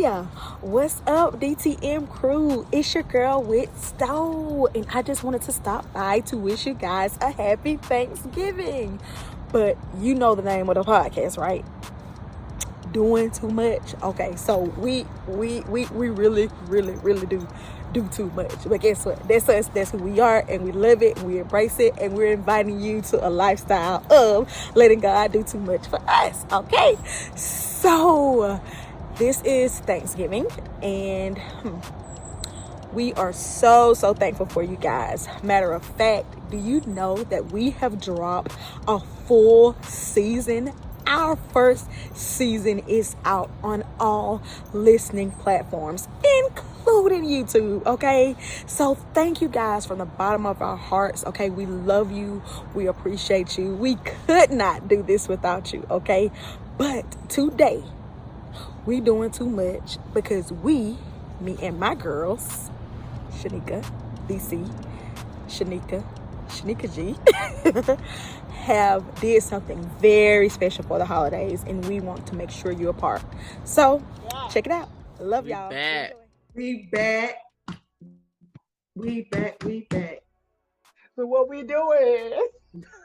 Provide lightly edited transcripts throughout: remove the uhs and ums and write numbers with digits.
What's up, DTM crew? It's your girl with Stowe, and I just wanted to stop by to wish you guys a happy Thanksgiving. But you know the name of the podcast, right? Doing too much. Okay, so we really do too much. But guess what? That's us. That's who we are, and we love it. And we embrace it, and we're inviting you to a lifestyle of letting God do too much for us. Okay, so this is Thanksgiving, and we are so thankful for you guys. Matter of fact, do you know that we have dropped a full season? Our first season is out on all listening platforms, including YouTube, okay? So thank you guys from the bottom of our hearts, okay? We love you. We appreciate you. We could not do this without you, okay? But today, we doing too much because me and my girls, Shanika, DC, Shanika G, did something very special for the holidays, and we want to make sure you're a part. So, check it out. Love y'all. We back. So what we doing?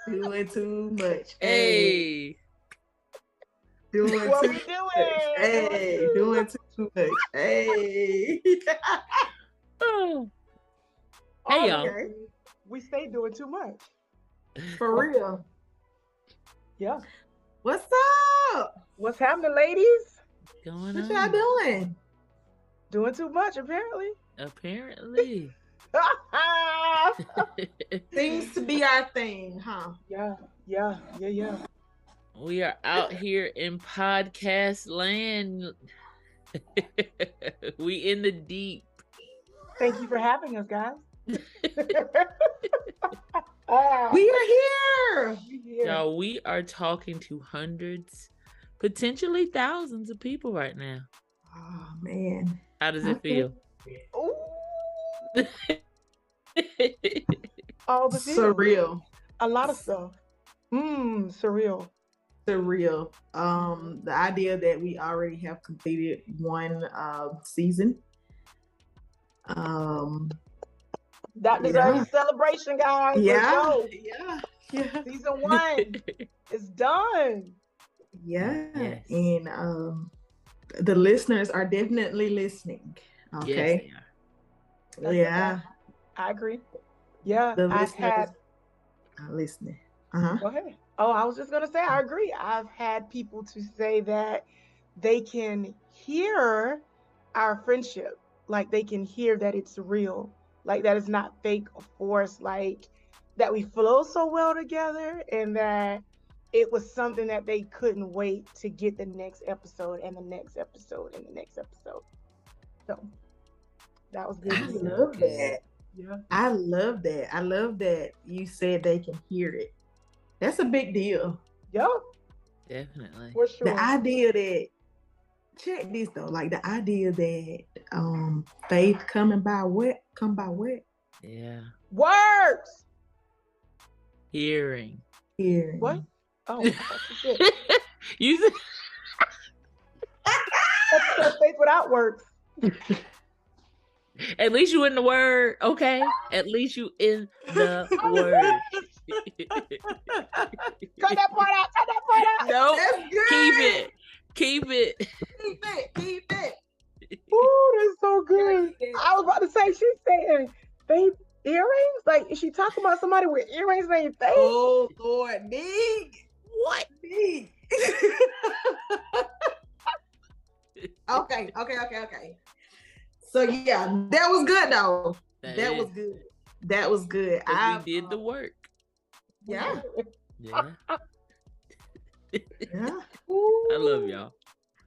Doing too much. Hey. Doing what too we much. doing? Hey. Doing too much. Hey. Hey, y'all. We stay doing too much. For real. Yeah. What's up? What's happening, ladies? What y'all doing? Doing too much, apparently. Seems to be our thing, huh? Yeah. We are out here in podcast land. We in the deep. Thank you for having us, guys. We are here. Y'all, we are talking to hundreds, potentially thousands of people right now. Oh, man. How does it feel? Ooh. All the surreal. A lot of stuff. Surreal. The idea that we already have completed one season. That deserves a celebration, guys. Yeah. Season 1 is done. Yeah. And the listeners are definitely listening. Okay. Yes, they are. I agree. Yeah. I've had listening. Go ahead. Oh, I was just gonna say I agree. I've had people to say that they can hear our friendship. Like they can hear that it's real. Like that it's not fake or forced, like that we flow so well together, and that it was something that they couldn't wait to get the next episode and the next episode and the next episode. So that was good. I love that. Yeah. I love that. I love that you said they can hear it. That's a big deal. Yep. Definitely. For sure. The idea that, check this though, like the idea that faith come by what? Yeah. Words. Hearing. What? Oh, I thought you said. You said that's faith without words. At least you in the word, okay? At least you in the word. Cut that part out. No, Nope. Keep it. Keep it. Ooh, that's so good. I was about to say, she's saying faith earrings? Like, is she talking about somebody with earrings named Faith? Oh, Lord, big. What? Big. Okay. So, yeah, that was good, though. That was good. We did the work. Yeah. Yeah. Yeah. I love y'all.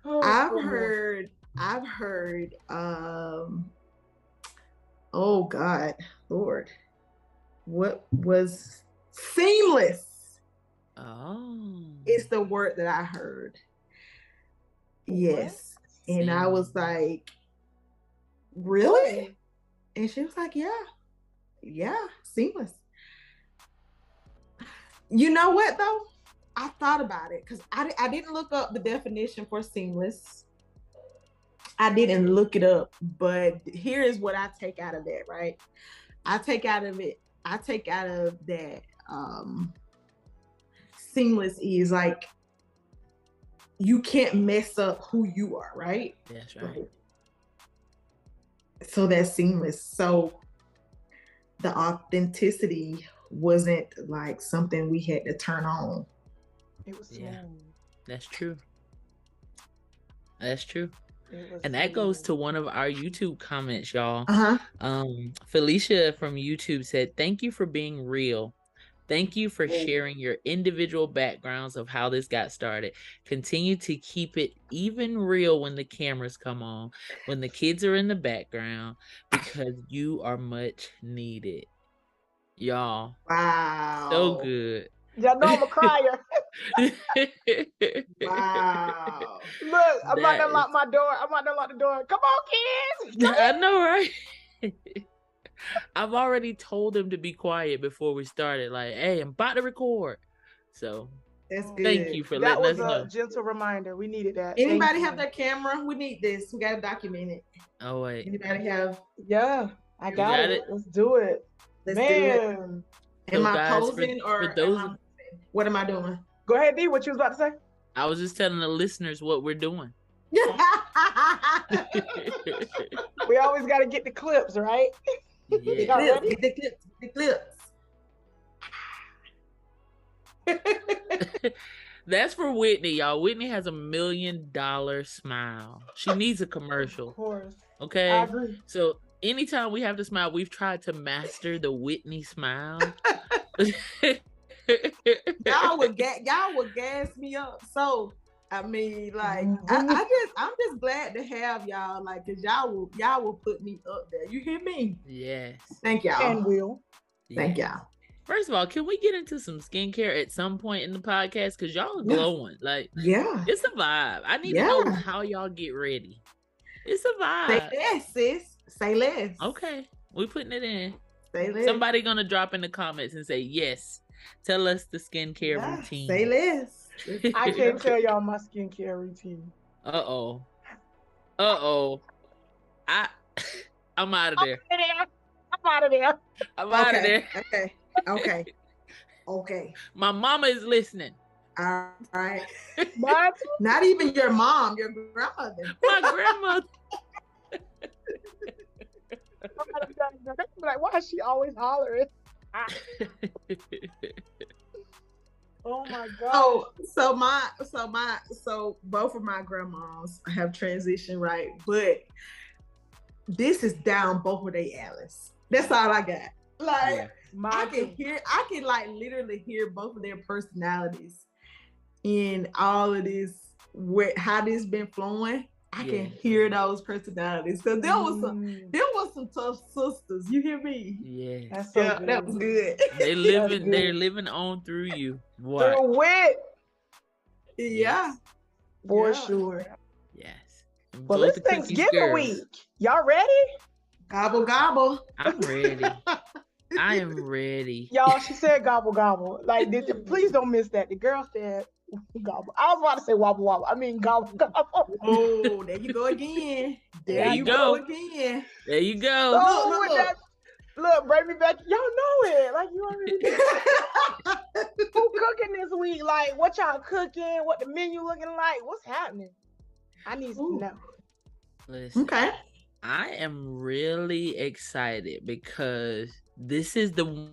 I've heard oh God, Lord, what was seamless? Oh, it's the word that I heard. Yes. What? And I was like, really? And she was like, yeah, seamless. You know what though? I thought about it because I didn't look up the definition for seamless. I didn't look it up, but here is what I take out of that, right? I take out of that seamless is like you can't mess up who you are, right? That's right. Like, so that's seamless. So the authenticity wasn't like something we had to turn on. It was smooth. Yeah. That's true. That's true. It was And that goes smooth. to one of our YouTube comments, y'all. Uh-huh. Felicia from YouTube said, "Thank you for being real. Thank you for Hey. sharing your individual backgrounds of how this got started. Continue to keep it even real when the cameras come on, when the kids are in the background, because you are much needed." Y'all, Wow. so good. Y'all know I'm a crier. Wow. Look, I'm about That to lock is- my door. I'm about to lock the door. Come on, kids. Come I know, right? I've already told him to be quiet before we started. Like, hey, I'm about to record. So That's good. thank you for That letting was us a know. gentle reminder. We needed that. Anybody Thank have you. their camera? We need this. We gotta document it. Oh wait, Anybody have? Yeah, I You got got it. it? Let's do it. Let's do it. Man. So Am I guys, posing for or those, am I moving? What am I doing? Go ahead, D. What you was about to say? I was just telling the listeners what we're doing. We always got to get the clips, right? Yeah. Y'all ready? Get the clips. That's for Whitney, y'all. Whitney has $1 million smile. She needs a commercial. Of course. Okay. I agree. So anytime we have to smile, we've tried to master the Whitney smile. y'all would gas me up. So I mean, like, I'm just glad to have y'all, like, cause y'all will put me up there. You hear me? Yes. Thank y'all. And will. Thank Yes. y'all. First of all, can we get into some skincare at some point in the podcast? Cause y'all are glowing. Like, Yeah. it's a vibe. I need to know how y'all get ready. It's a vibe. Say less, sis. Say less. Okay. We putting it in. Say less. Somebody gonna drop in the comments and say, yes, tell us the skincare routine. Say less. I can't tell y'all my skincare routine. Uh-oh. I'm out of there. I'm out of there. I'm out of there. Okay. My mama is listening. All right. What? Not even your mom, your grandmother. My grandmother. Like, why is she always hollering? Oh my god. So both of my grandmas have transitioned, right? But this is down both of their alleys. That's all I got. Like, I can like literally hear both of their personalities in all of this, how this been flowing. I can hear those personalities. So there was some tough sisters. You hear me? Yeah. That's so good. That was good. They're living on through you. What? Through wit. Yeah. For sure. Yes. Well, it's Thanksgiving week. Y'all ready? Gobble gobble. I'm ready. I am ready. Y'all, she said gobble gobble. Like, please don't miss that. The girl said gobble. I was about to say wobble wobble. I mean gobble gobble. Oh, there you go again. There you go again. There you go. So look, bring me back. Y'all know it. Like, you already know. Who cooking this week? Like, what y'all cooking? What the menu looking like? What's happening? I need to know. Listen, okay. I am really excited because this is the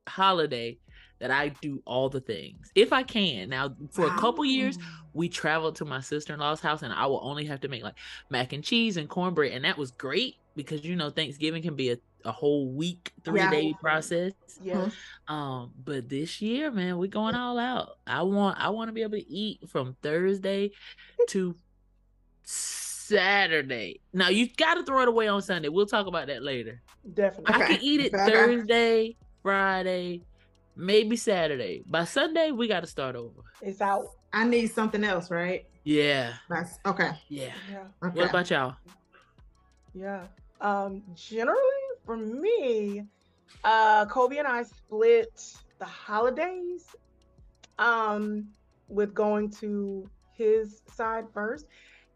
holiday that I do all the things if I can. Now, for a couple years, we traveled to my sister-in-law's house, and I will only have to make like mac and cheese and cornbread, and that was great because Thanksgiving can be a whole week, 3-day process. Yeah. But this year, man, we're going all out. I want to be able to eat from Thursday to Saturday. Now you got to throw it away on Sunday. We'll talk about that later. Definitely. I can eat it Thursday, Friday, maybe Saturday. By Sunday, we got to start over. It's out. I need something else, right? Yeah. That's okay. Yeah. Okay. What about y'all? Yeah. Generally for me, Kobe and I split the holidays with going to his side first.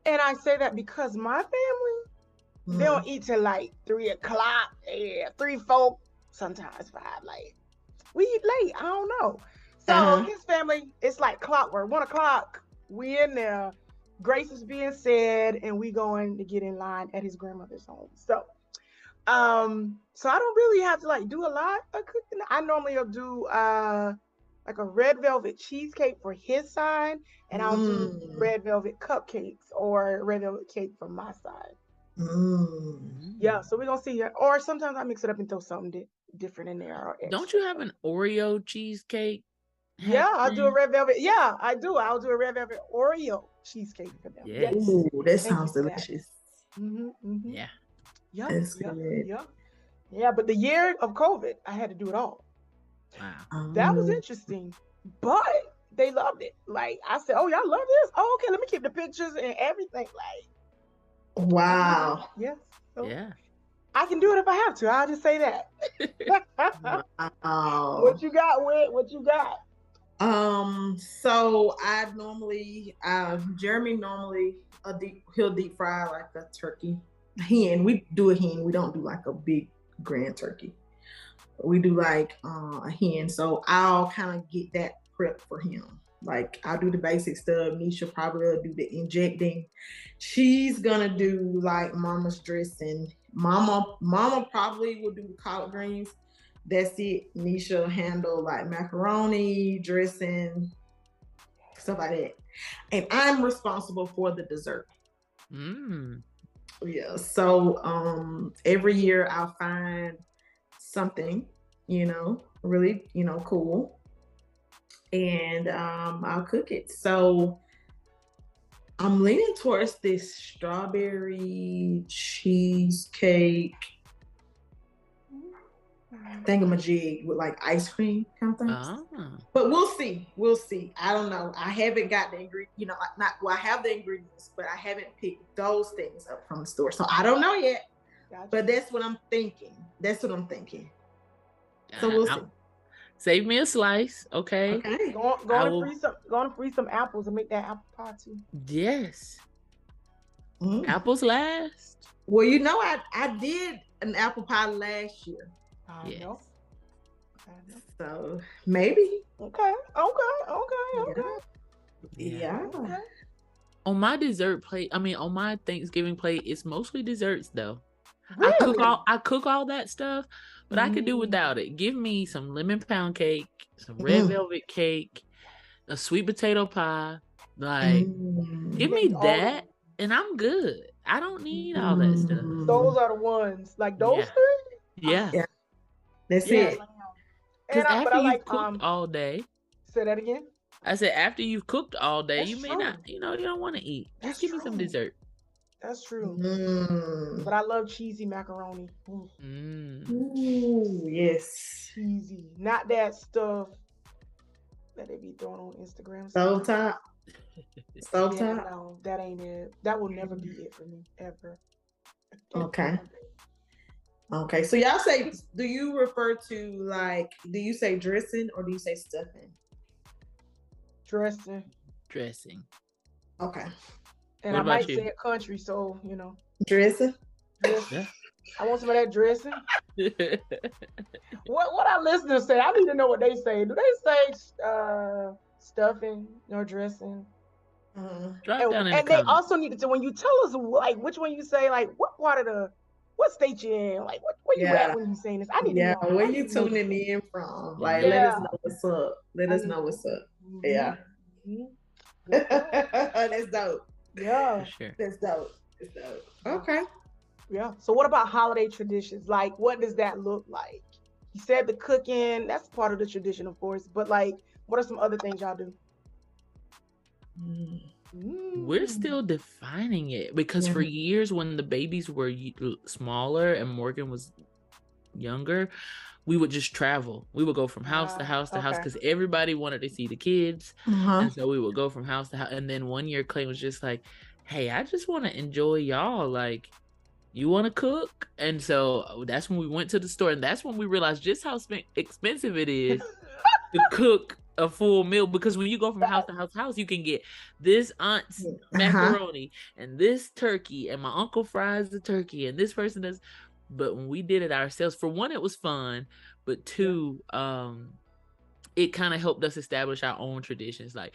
And I say that because my family, they don't eat till like 3 o'clock, 3, 4, sometimes 5. Like, we eat late. I don't know. So his family, it's like clockwork. 1 o'clock, we in there. Grace is being said, and we going to get in line at his grandmother's home. So I don't really have to like do a lot of cooking. I normally will do like a red velvet cheesecake for his side, and I'll do red velvet cupcakes or red velvet cake from my side. Yeah, so we're gonna see here. Or sometimes I mix it up and throw something different in there. Don't you have an Oreo cheesecake? Yeah, I'll do a red velvet. Yeah, I do. I'll do a red velvet Oreo cheesecake for them. Yes. Ooh, that sounds delicious. Yeah. Yeah. That's good. Yeah. Yeah, but the year of COVID, I had to do it all. Wow. That was interesting. But they loved it. Like, I said, oh, y'all love this? Oh, okay, let me keep the pictures and everything. Like, wow. Yes. So yeah. I can do it if I have to. I'll just say that. Wow. What you got, Whit? What you got? So I normally, Jeremy normally, he'll deep fry like a turkey. Hen. We do a hen. We don't do like a big grand turkey. We do like a hen. So I'll kind of get that prep for him. Like, I'll do the basic stuff. Nisha probably will do the injecting. She's gonna do like mama's dressing. Mama probably will do collard greens. That's it. Nisha will handle like macaroni, dressing, stuff like that. And I'm responsible for the dessert. Yeah. So every year I'll find something, really, cool. And I'll cook it. So I'm leaning towards this strawberry cheesecake thingamajig with like ice cream kind of thing. But we'll see. I don't know. I haven't got the ingredient, I have the ingredients, but I haven't picked those things up from the store. So I don't know yet. Gotcha. But that's what I'm thinking. So we'll see. Save me a slice, okay? Go to freeze some apples and make that apple pie too. Yes. Apples last. Well, I did an apple pie last year. Yes. So maybe. Okay. Yeah. Okay. On my dessert plate, on my Thanksgiving plate, it's mostly desserts though. Really? I cook all that stuff, but I could do without it. Give me some lemon pound cake, some red velvet cake, a sweet potato pie. Like, give me that, and I'm good. I don't need all that stuff. Those are the ones. Like those three? Yeah. That's it. Because after you've cooked all day. Say that again? I said after you've cooked all day, you may not, you don't want to eat. Just give me some dessert. That's true. But I love cheesy macaroni. Ooh, yes. Cheesy. Not that stuff that they be throwing on Instagram. Stovetop. No, that ain't it. That will never be it for me, ever. Okay. So y'all say, do you refer to like, do you say dressing or do you say stuffing? Dressing. Okay. And I might say it country, so Dressing. Yeah. I want some of that dressing. What our listeners say? I need to know what they say. Do they say stuffing or dressing? And they also need to, when you tell us like which one you say, like what state you in, like where you at when you saying this? I need to know. Where you tuning in from? Like, let us know what's up. Yeah. That's dope. Yeah. Sure. That's dope. Okay. Yeah. So what about holiday traditions? Like, what does that look like? You said the cooking, that's part of the tradition, of course. But like, what are some other things y'all do? We're still defining it because for years when the babies were smaller and Morgan was younger, we would just travel. We would go from house to house to house because everybody wanted to see the kids. And so we would go from house to house. And then one year Clay was just like, hey, I just want to enjoy y'all. Like, you want to cook? And so that's when we went to the store. And that's when we realized just how expensive it is to cook a full meal, because when you go from house to house, you can get this aunt's macaroni and this turkey, and my uncle fries the turkey, and this person does. But when we did it ourselves, for one, it was fun, but two, it kind of helped us establish our own traditions. Like,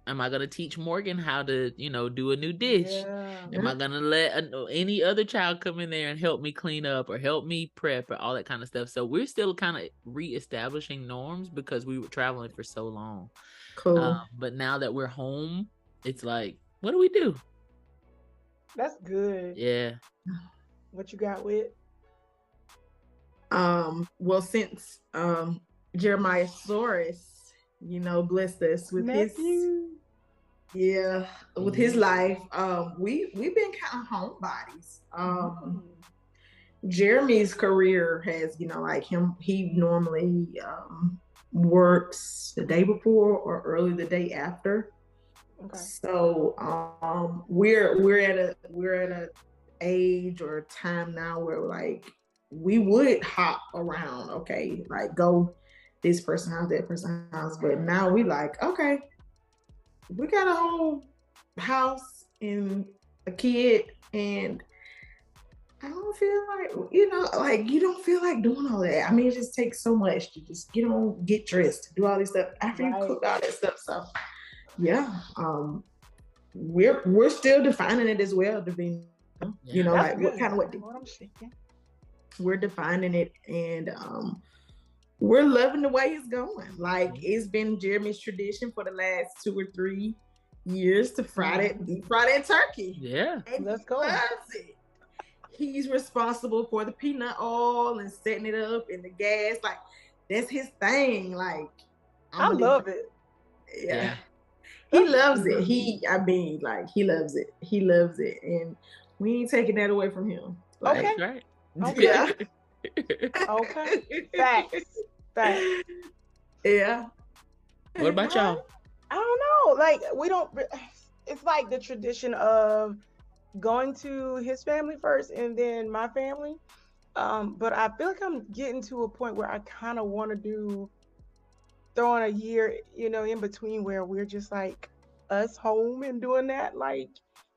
am I gonna teach Morgan how to, do a new dish? Am I gonna let any other child come in there and help me clean up or help me prep or all that kind of stuff? So we're still kind of reestablishing norms because we were traveling for so long. Cool. But now that we're home, it's like, what do we do? That's good. Yeah. What you got with? Well, since Jeremiah Soros, blessed us with his life. We've been kind of homebodies. Jeremy's career has, he normally works the day before or early the day after. Okay. So we're at a age or time now where like we would hop around, okay, like go this person house, that person house, but now we like, okay, we got a whole house and a kid, and I don't feel like, you don't feel like doing all that. I mean, it just takes so much to just get dressed, do all this stuff after you cook all that stuff. So yeah, we're still defining it as well, Devina. Like what I'm thinking. We're defining it, and we're loving the way it's going. Like it's been Jeremy's tradition for the last 2 or 3 years to deep fry that turkey. Yeah, and let's go. Loves it. He's responsible for the peanut oil and setting it up and the gas. Like that's his thing. Like I love it. Yeah. He loves it. He loves it. He loves it, and we ain't taking that away from him. Like, okay. Right. Okay. Yeah. Okay. Facts. Yeah. What about y'all? I don't know. Like it's like the tradition of going to his family first and then my family. But I feel like I'm getting to a point where I kind of want to throw in a year, in between where we're just like us home and doing that, like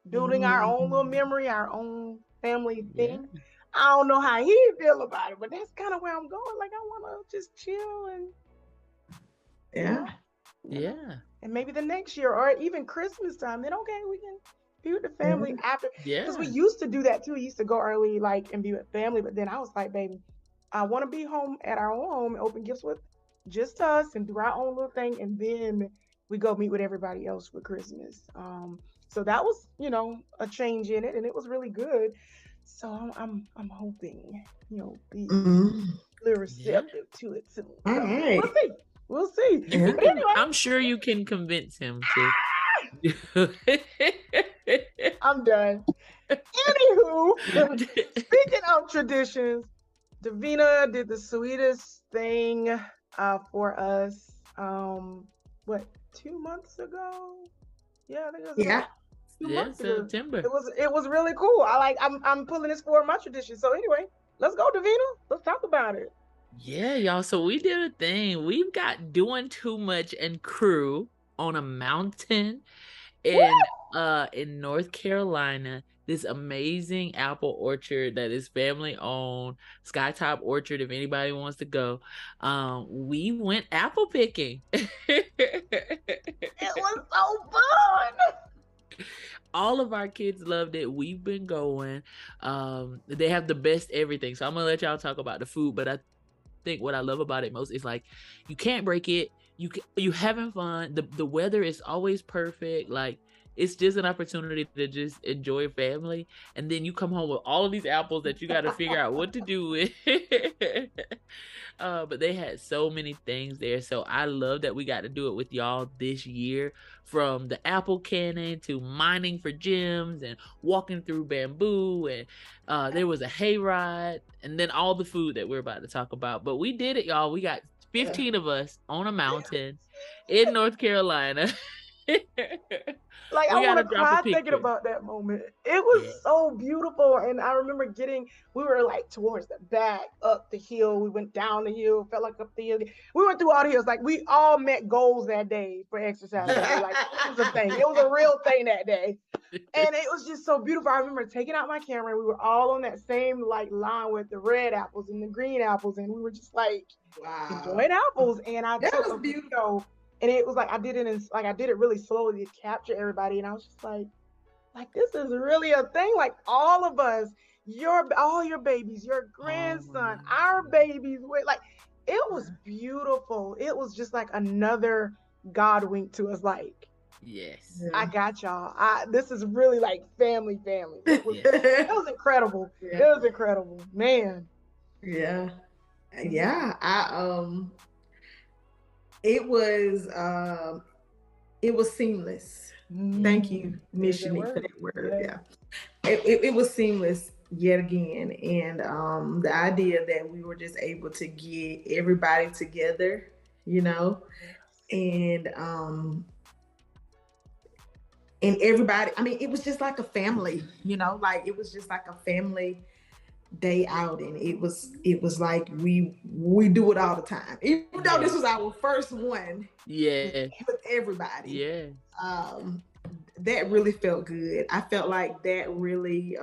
building our own little memory, our own family thing. Yeah. I don't know how he feel about it, but that's kind of where I'm going. Like I want to just chill and yeah. And maybe the next year or even Christmas time, then okay, we can be with the family after. Yeah. Because we used to do that too. We used to go early, like, and be with family. But then I was like, baby, I want to be home at our own home and open gifts with just us and do our own little thing, and then we go meet with everybody else for Christmas. So that was, a change in it, and it was really good. So I'm hoping, be really receptive to it soon. So right. We'll see. But anyway, I'm sure you can convince him to. I'm done. Anywho, speaking of traditions, Devina did the sweetest thing for us. 2 months ago? Yeah, I think it was 2 months ago. September. It was really cool. I'm pulling this for my tradition. So anyway, let's go, Devina. Let's talk about it. Yeah, y'all. So we did a thing. We've got Doin Too Much and crew on a mountain in North Carolina. This amazing apple orchard that is family owned, Skytop Orchard. If anybody wants to go, we went apple picking. It was so fun. All of our kids loved it. We've been going. They have the best everything. So I'm gonna let y'all talk about the food, but I think what I love about it most is like you can't break it. You having fun. The weather is always perfect. Like it's just an opportunity to just enjoy family, and then you come home with all of these apples that you got to figure out what to do with. But they had so many things there, so I love that we got to do it with y'all this year. From the apple cannon to mining for gems and walking through bamboo, and there was a hayride, and then all the food that we're about to talk about. But we did it, y'all. We got 15 of us on a mountain in North Carolina. Like, We I want gotta to drop a cry thinking picture. about that moment. It was so beautiful. And I remember we were like towards the back, up the hill. We went down the hill, felt like up the hill. We went through all the hills. Like, we all met goals that day for exercise. Like, it was a thing. It was a real thing that day. And it was just so beautiful. I remember taking out my camera. We were all on that same like line with the red apples and the green apples. And we were just like enjoying apples. And I took a video. And it was like I did it really slowly to capture everybody, and I was just like this is really a thing. Like all of us, all your babies, your grandson, our babies, like it was beautiful. It was just like another God wink to us. Like, yes, I got y'all. This is really like family. It was incredible. It was incredible, man. Yeah. It was seamless. Thank you, Miss Shanika, for that word. Yeah. It was seamless yet again. And the idea that we were just able to get everybody together, and everybody, I mean, it was just like a family, like it was just like a family day out, and it was like we do it all the time, even though this was our first one with everybody. That really felt good. I felt like that really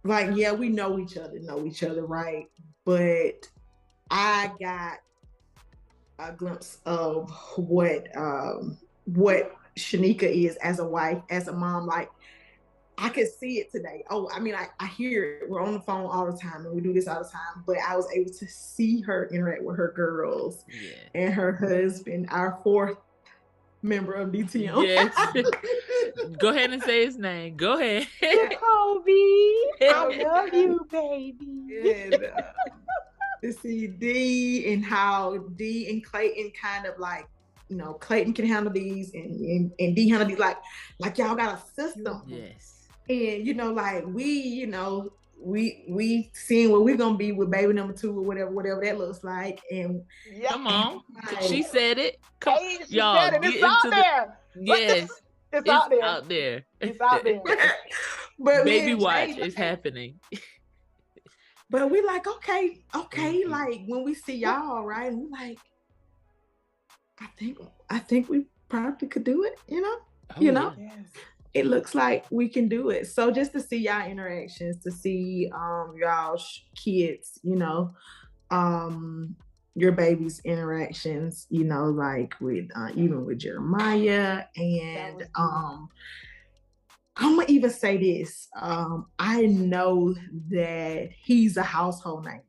we know each other, right? But I got a glimpse of what Shanika is as a wife, as a mom. Like, I could see it today. Oh, I mean, I hear it. We're on the phone all the time and we do this all the time, but I was able to see her interact with her girls and her husband, our fourth member of DTM. Yes. Go ahead and say his name. Go ahead. Kobe, I love you, baby. And, to see D and how D and Clayton kind of like, Clayton can handle these and D handle these, like y'all got a system. Yes. And like we seeing where we're gonna be with baby number 2 or whatever that looks like. And come on, she said it. Come, y'all, it's out there. Yes, it's out there. It's out there. But baby watch is happening. But we like, okay, like when we see y'all, right? And we like, I think we probably could do it, Yes. It looks like we can do it. So just to see y'all interactions, to see y'all kids, your baby's interactions, like with even with Jeremiah. And I'm gonna even say this. I know that he's a household name.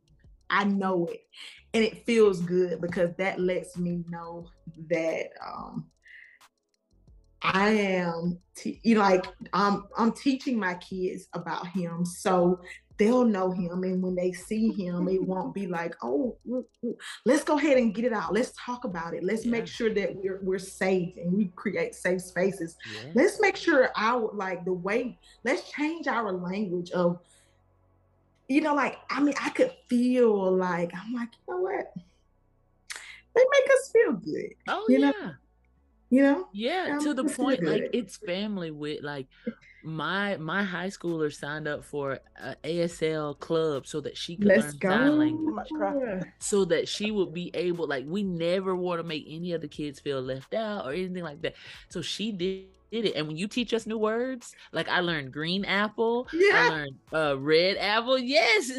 I know it. And it feels good because that lets me know that I am, I'm teaching my kids about him, so they'll know him. And when they see him, it won't be like, oh, let's go ahead and get it out. Let's talk about it. Let's make sure that we're safe and we create safe spaces. Let's make sure let's change our language of, I could feel like, I'm like, you know what? They make us feel good. Oh, to the point, like it's family with like my high schooler signed up for an ASL club so that she could learn sign language, so that she would be able, like, we never want to make any of the kids feel left out or anything like that. So she did it. And when you teach us new words, like I learned green apple, I learned red apple. Yes.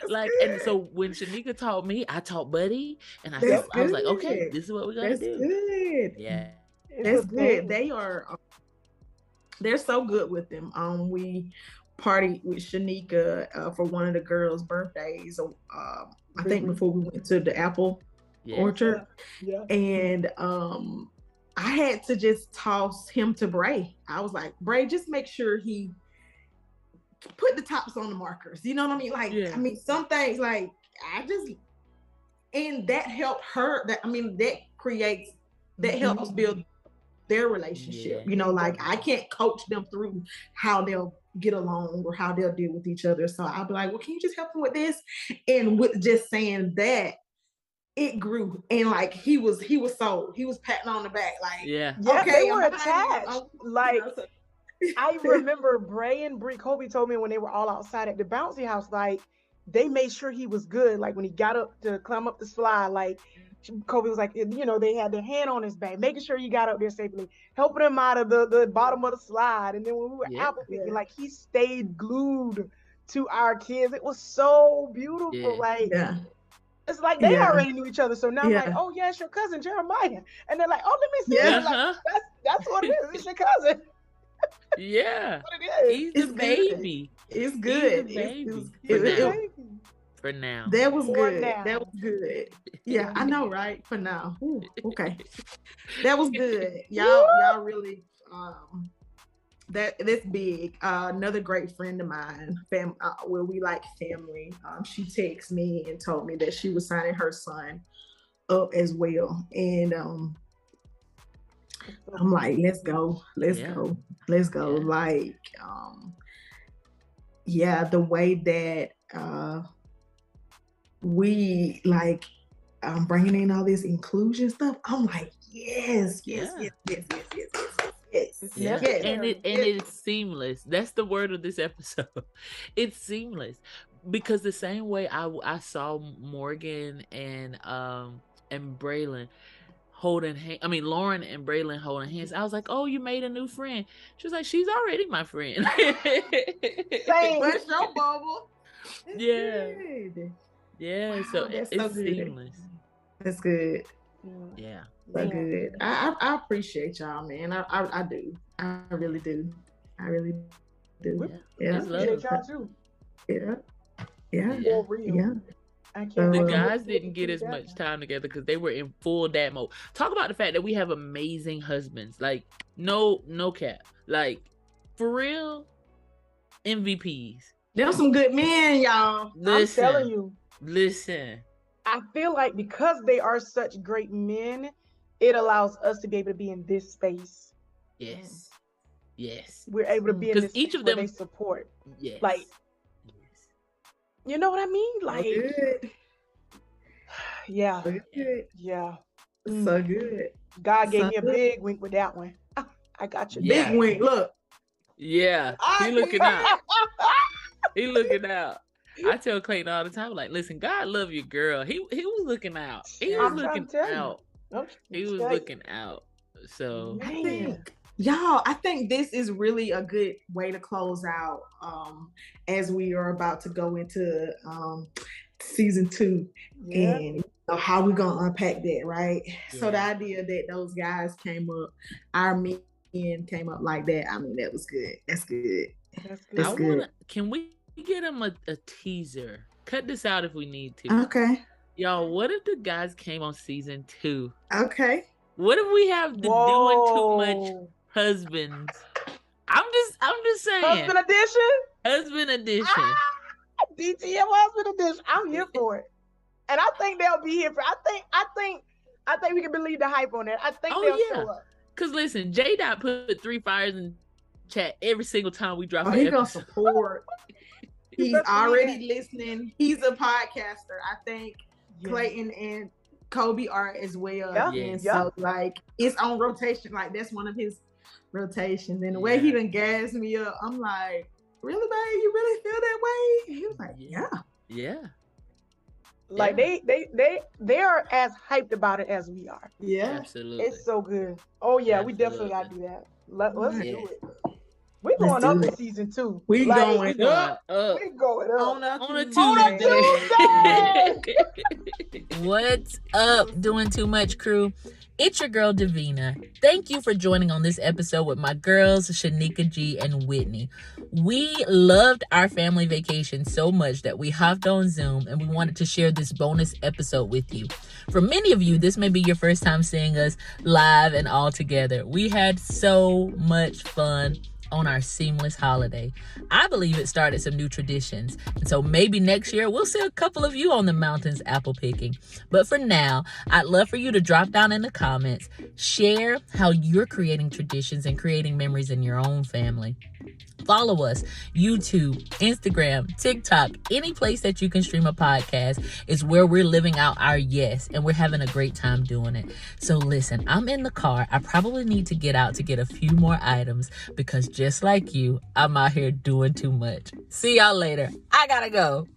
And so when Shanika taught me, I taught Buddy, and I was like, okay, this is what we gotta do. Good. Yeah. That's good. They're so good with them. We partied with Shanika for one of the girls' birthdays. I think before we went to the apple orchard. And I had to just toss him to Bray. I was like, Bray, just make sure he put the tops on the markers. You know what I mean? Like, I mean, some things like and that helped her. That helps build their relationship. I can't coach them through how they'll get along or how they'll deal with each other. So I'll be like, well, can you just help them with this? And with just saying that, it grew, and like he was sold. He was patting on the back, like okay, they were attached. Like I remember Bray and Bree Kobe told me when they were all outside at the bouncy house, like they made sure he was good. Like when he got up to climb up the slide, like Kobe was like, you know, they had their hand on his back, making sure he got up there safely, helping him out of the bottom of the slide. And then when we were apple picking, like he stayed glued to our kids. It was so beautiful. Like it's like they already knew each other. So now I'm like, oh yeah, it's your cousin Jeremiah. And they're like, oh, let me see. Like, that's what it is. It's your cousin. Yeah. What it is. He's the baby. It's good. For now. That was good. That was good. Yeah, I know, right? For now. Ooh, okay. That was good. Y'all really that's big. Another great friend of mine, where we like family. She texted me and told me that she was signing her son up as well. And I'm like, let's go. Like, the way that we like bringing in all this inclusion stuff. I'm like, yes. And it's seamless. That's the word of this episode. It's seamless because the same way I saw Morgan and Braylon holding hands. I mean, Lauren and Braylon holding hands. I was like, oh, you made a new friend. She was like, she's already my friend. Same. But your bubble. Good. Yeah, wow, so it's so seamless. That's good. Yeah. So good. I appreciate y'all, man. I do. I really do. I really do. Yeah. I appreciate y'all too. Yeah. The guys didn't get as much time together because they were in full dad mode. Talk about the fact that we have amazing husbands. Like, no cap. Like, for real, MVPs. There's some good men, y'all. Listen, I'm telling you. Listen. I feel like because they are such great men, it allows us to be able to be in this space. Yes. We're able to be in this space each of them where they support. Yes. Like, you know what I mean? Like, good. Yeah. So good. Yeah. So good. God gave me a big wink with that one. I got you. Big wink. Look. Yeah. He looking out. He looking out. I tell Clayton all the time, like, listen, God love you, girl. He was looking out. He was looking out. He was looking out. So I think this is really a good way to close out as we are about to go into season 2 and how we're gonna unpack that, right? So the idea that those guys came up, our men came up like that, I mean, that was good. That's good. That's good. Can we get them a teaser? Cut this out if we need to. Okay. Y'all, what if the guys came on season 2? Okay. What if we have the Doing Too Much husbands? I'm just saying. Husband edition. DTM husband edition. I'm here for it. And I think they'll be here for I think we can believe the hype on that. I think they'll show up. Cause listen, J-Dot put 3 fires in chat every single time we drop he's gonna support. He's already listening. He's a podcaster. I think Clayton and Kobe are as well. So like it's on rotation. Like that's one of his rotations. And the way he done gassed me up, I'm like, really, babe? You really feel that way? And he was like, yeah. Like they are as hyped about it as we are. Yeah, absolutely. It's so good. Oh yeah, we definitely gotta do that. Let's do it. We're going up to season 2. We going up. We're going up on a Tuesday. What's up, Doing Too Much crew? It's your girl, Devina. Thank you for joining on this episode with my girls, Shanika G and Whitney. We loved our family vacation so much that we hopped on Zoom and we wanted to share this bonus episode with you. For many of you, this may be your first time seeing us live and all together. We had so much fun on our seamless holiday. I believe it started some new traditions. And so maybe next year we'll see a couple of you on the mountains apple picking. But for now, I'd love for you to drop down in the comments, share how you're creating traditions and creating memories in your own family. Follow us, YouTube, Instagram, TikTok, any place that you can stream a podcast is where we're living out our yes, and we're having a great time doing it. So listen, I'm in the car. I probably need to get out to get a few more items because just like you, I'm out here doing too much. See y'all later. I gotta go.